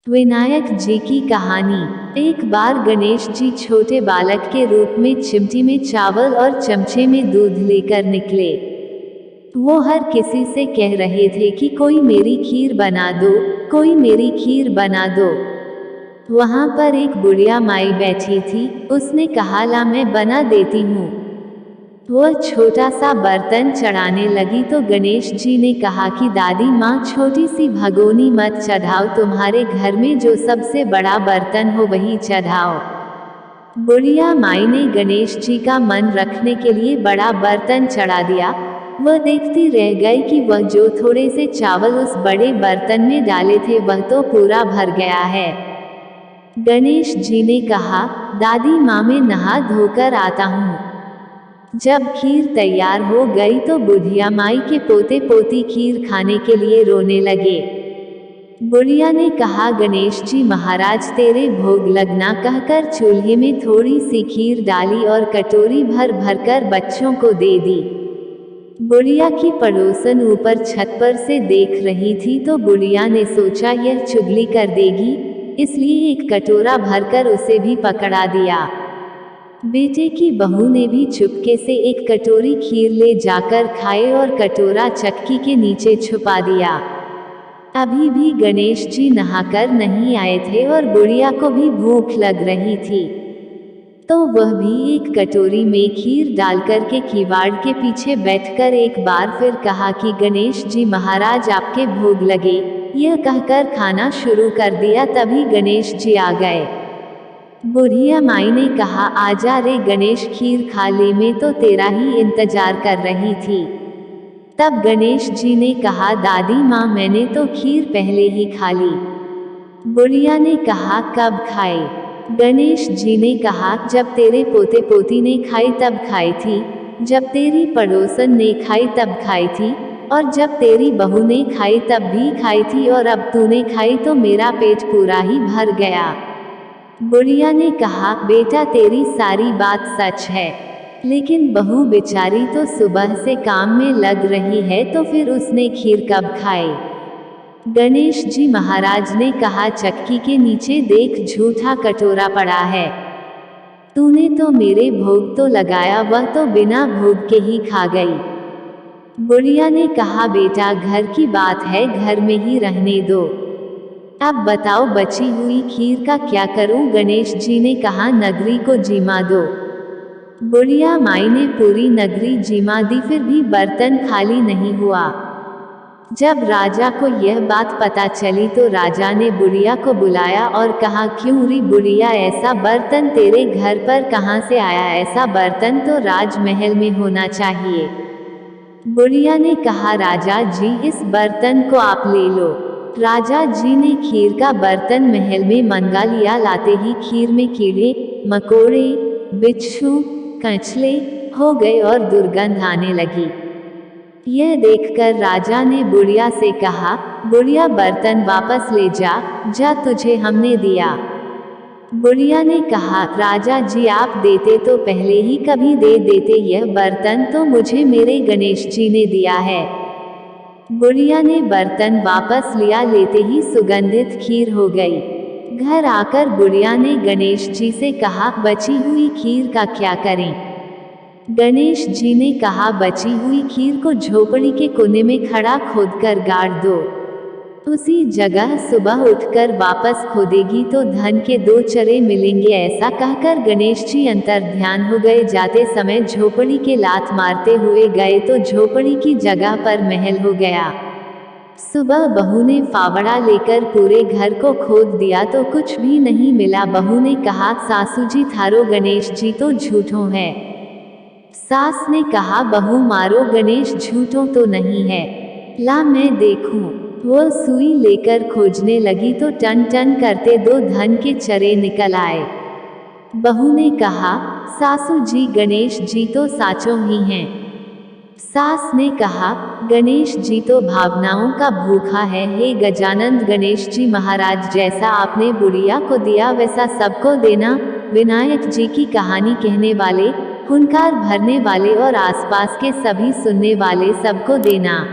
विनायक जी की कहानी। एक बार गणेश जी छोटे बालक के रूप में चिमटी में चावल और चमचे में दूध लेकर निकले। वो हर किसी से कह रहे थे कि कोई मेरी खीर बना दो, कोई मेरी खीर बना दो। वहां पर एक बुढ़िया माई बैठी थी। उसने कहा, ला मैं बना देती हूँ। वह छोटा सा बर्तन चढ़ाने लगी तो गणेश जी ने कहा कि दादी माँ, छोटी सी भगोनी मत चढ़ाओ, तुम्हारे घर में जो सबसे बड़ा बर्तन हो वही चढ़ाओ। बुढ़िया माई ने गणेश जी का मन रखने के लिए बड़ा बर्तन चढ़ा दिया। वह देखती रह गई कि वह जो थोड़े से चावल उस बड़े बर्तन में डाले थे वह तो पूरा भर गया है। गणेश जी ने कहा, दादी माँ, मैं नहा धोकर आता हूँ। जब खीर तैयार हो गई तो बुढ़िया माई के पोते पोती खीर खाने के लिए रोने लगे। बुढ़िया ने कहा, गणेश जी महाराज, तेरे भोग लगना कहकर चूल्हे में थोड़ी सी खीर डाली और कटोरी भर भर कर बच्चों को दे दी। बुढ़िया की पड़ोसन ऊपर छत पर से देख रही थी तो बुढ़िया ने सोचा यह चुगली कर देगी, इसलिए एक कटोरा भरकर उसे भी पकड़ा दिया। बेटे की बहू ने भी चुपके से एक कटोरी खीर ले जाकर खाए और कटोरा चक्की के नीचे छुपा दिया। अभी भी गणेश जी नहाकर नहीं आए थे और बुढ़िया को भी भूख लग रही थी, तो वह भी एक कटोरी में खीर डालकर के किवाड़ के पीछे बैठकर एक बार फिर कहा कि गणेश जी महाराज, आपके भोग लगे। यह कहकर खाना शुरू कर दिया। तभी गणेश जी आ गए। बुढ़िया माई ने कहा, आजा रे गणेश, खीर खा ले, मैं तो तेरा ही इंतजार कर रही थी। तब गणेश जी ने कहा, दादी माँ, मैंने तो खीर पहले ही खा ली। बुढ़िया ने कहा, कब खाई? गणेश जी ने कहा, जब तेरे पोते पोती ने खाई तब खाई थी, जब तेरी पड़ोसन ने खाई तब खाई थी, और जब तेरी बहू ने खाई तब भी खाई थी, और अब तूने खाई तो मेरा पेट पूरा ही भर गया। बुढ़िया ने कहा, बेटा तेरी सारी बात सच है, लेकिन बहू बेचारी तो सुबह से काम में लग रही है, तो फिर उसने खीर कब खाई? गणेश जी महाराज ने कहा, चक्की के नीचे देख, झूठा कटोरा पड़ा है। तूने तो मेरे भोग तो लगाया, वह तो बिना भोग के ही खा गई। बुढ़िया ने कहा, बेटा घर की बात है, घर में ही रहने दो। अब बताओ बची हुई खीर का क्या करूं? गणेश जी ने कहा, नगरी को जिमा दो। बुढ़िया माई ने पूरी नगरी जिमा दी, फिर भी बर्तन खाली नहीं हुआ। जब राजा को यह बात पता चली तो राजा ने बुढ़िया को बुलाया और कहा, क्यों री बुढ़िया, ऐसा बर्तन तेरे घर पर कहाँ से आया? ऐसा बर्तन तो राजमहल में होना चाहिए। बुढ़िया ने कहा, राजा जी, इस बर्तन को आप ले लो। राजा जी ने खीर का बर्तन महल में मंगा लिया। लाते ही खीर में कीड़े मकोड़े, बिच्छू, कचले हो गए और दुर्गंध आने लगी। यह देखकर राजा ने बुढ़िया से कहा, बुढ़िया, बर्तन वापस ले जा, जा, तुझे हमने दिया। बुढ़िया ने कहा, राजा जी, आप देते तो पहले ही कभी दे देते, यह बर्तन तो मुझे मेरे गणेश जी ने दिया है। बुढ़िया ने बर्तन वापस लिया, लेते ही सुगंधित खीर हो गई। घर आकर बुढ़िया ने गणेश जी से कहा, बची हुई खीर का क्या करें? गणेश जी ने कहा, बची हुई खीर को झोपड़ी के कोने में खड़ा खोदकर गाड़ दो। उसी जगह सुबह उठकर वापस खोदेगी तो धन के 2 चरे मिलेंगे। ऐसा कहकर गणेश जी अंतर ध्यान हो गए। जाते समय झोपड़ी के लात मारते हुए गए तो झोपड़ी की जगह पर महल हो गया। सुबह बहू ने फावड़ा लेकर पूरे घर को खोद दिया तो कुछ भी नहीं मिला। बहू ने कहा, सासू जी, थारो गणेश जी तो झूठों है। सास ने कहा, बहू मारो, गणेश झूठों तो नहीं है, ला मैं देखूं। वह सुई लेकर खोजने लगी तो टन टन करते 2 धन के चरे निकल आए। बहू ने कहा, सासू जी, गणेश जी तो साचों ही हैं। सास ने कहा, गणेश जी तो भावनाओं का भूखा है। हे गजानंद गणेश जी महाराज, जैसा आपने बुढ़िया को दिया वैसा सबको देना। विनायक जी की कहानी कहने वाले, हुंकार भरने वाले और आसपास के सभी सुनने वाले सबको देना।